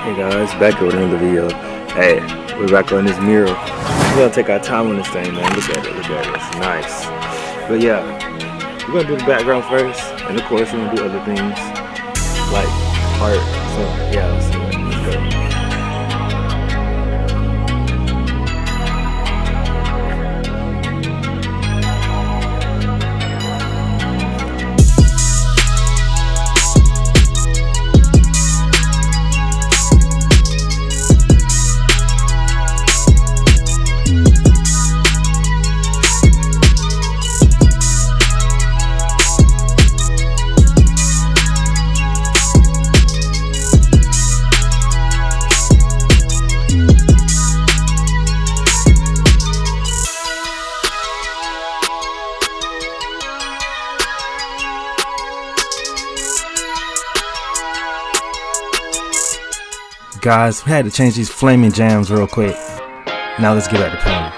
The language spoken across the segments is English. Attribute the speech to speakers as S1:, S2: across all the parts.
S1: Hey guys, back with another video. Hey, we're back on this mural. We're gonna take our time on this thing, man. Look at it, it's nice. But yeah, we're gonna do the background first, and of course we're gonna do other things like art. So yeah, let's go. Guys, we had to change these flaming jams real quick. Now let's get back to painting.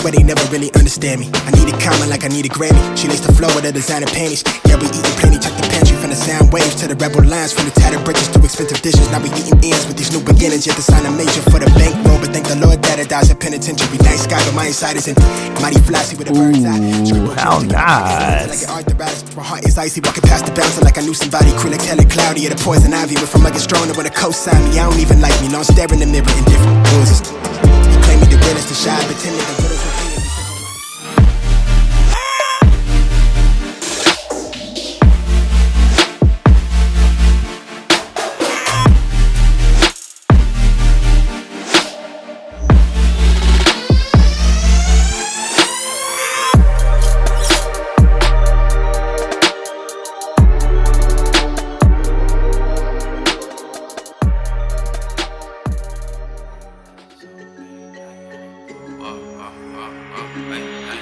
S2: They never really understand me. I need a comment like I need a Grammy. She lays the flow with her designer panties. Yeah, we eating plenty, check the pantry. From the sound waves to the rebel lines, from the tattered bridges to expensive dishes. Now we eating ends with these new beginnings. Yet the sign a major for the bankroll, but thank the Lord that it dies at penitentiary. Nice guy, but my inside is in mighty flashy with a bird's eye.
S1: How nice.
S2: Like an arthritis, my heart is icy, walking past the bouncer like I knew somebody. Crew like hella cloudy, at a poison ivy. Went from like a stronger with a co-sign me. I don't even like me, no, I'm staring in the mirror in different poses. He claim me the realest, the shy, but timid, the riddles with me.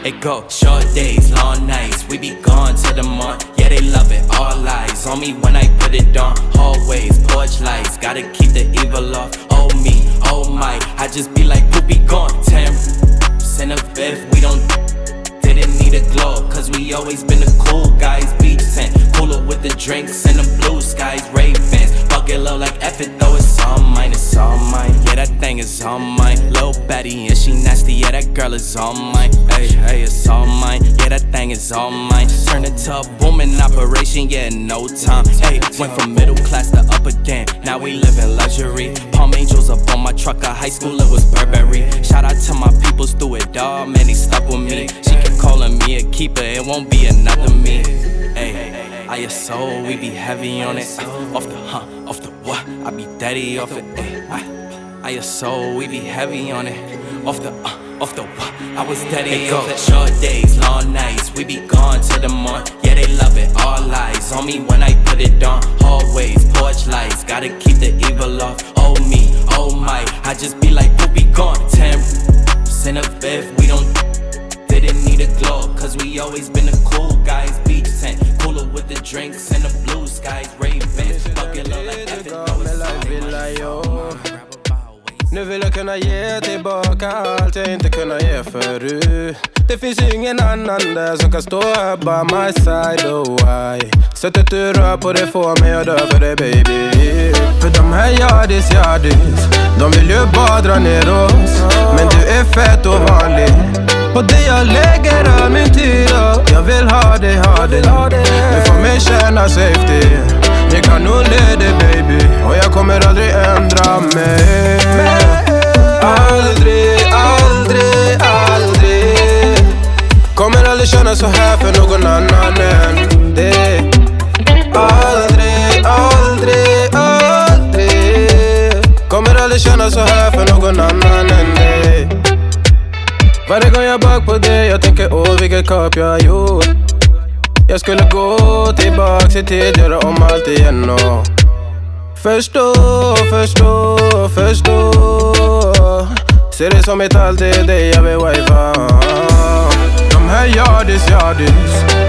S3: It go short days, long nights, we be gone to the morn. Yeah, they love it, all lies on me when I put it on. Hallways, porch lights, gotta keep the evil off. Oh me, oh my, I just be like, who be gone? 10% of if we don't didn't need a glow, cause we always been the cool guys. Beach tent, cooler with the drinks and the blue skies. Ravens, bucket low like F it though, it's all mine, it's all mine. Yeah, that thing is all mine. Lil' Betty and she nasty, yeah, that girl is all mine. Hey, hey, it's all mine, yeah, that thing is all mine. Turn it to a booming operation, yeah, in no time. Hey, went from middle class to upper damn, now we live in luxury. Palm Angels up on my truck, at high school it was Burberry. Shout out to my peoples through it all, man, they stuck with me. She kept calling me a keeper, it won't be another me. Hey, I your soul, we be heavy on it. Off the off the what, I be daddy off it. I your soul, we be heavy on it. Off the what, I was daddy off it. Short days, long nights, we be gone to the morn. Yeah, they love it, all lies on me when I put it on. Hallways, porch lights, gotta keep the evil off. Oh me, oh my, I just be like, who be gone? 10% of if we don't didn't need a glow, cause we always been the cool guys. Beach tent, cooler with the drinks and the blue skies. Ravens, bucket low like F it though, it's all mine.
S4: Nu vill jag kunna ge tillbaka allt jag inte kunna ge förut. Det finns ingen annan där som kan stå här by my side, oh why. Sättet du rör på det får mig att dö för dig baby. För de här yardis, de vill ju bara dra ner oss. Men du är fett och vanlig, och det jag lägger all min tid och jag vill ha dig. Du får mig känna safety. Det kan nog leda baby, och jag kommer aldrig ändra mig. Aldrig kommer aldrig känna så här för någon annan än dig. kap jag gjort. Jag skulle gå tillbaks i tidigare om allt igen och förstå. Ser det som ett allt, det är dig jag vill wifa. De här yardis,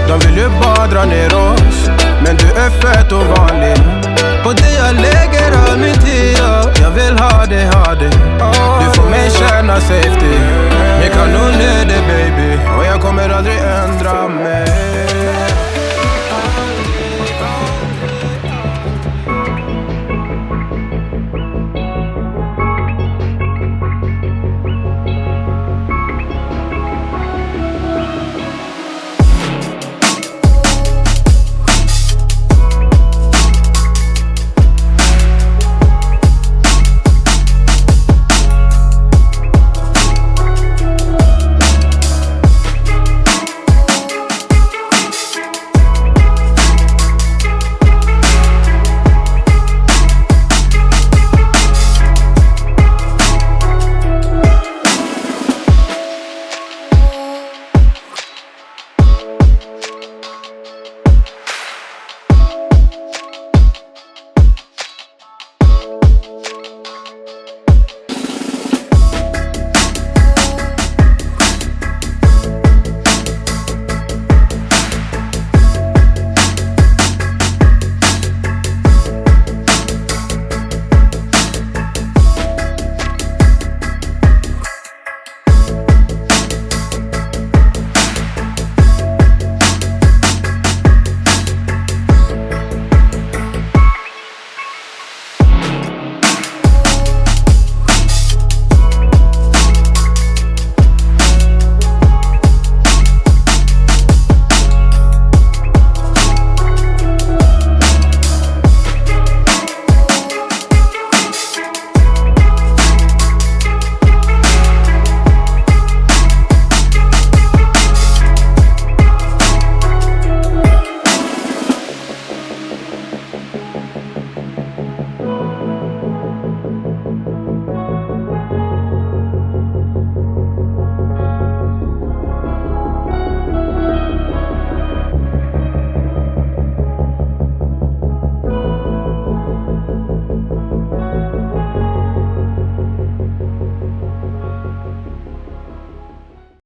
S4: de vill ju bara dra ner oss. Men du är fett och vanlig. På det jag lägger all min tid, jag vill ha det. Du får mig känna safety. Men kan nog ner det baby, och jag kommer aldrig ändra mig.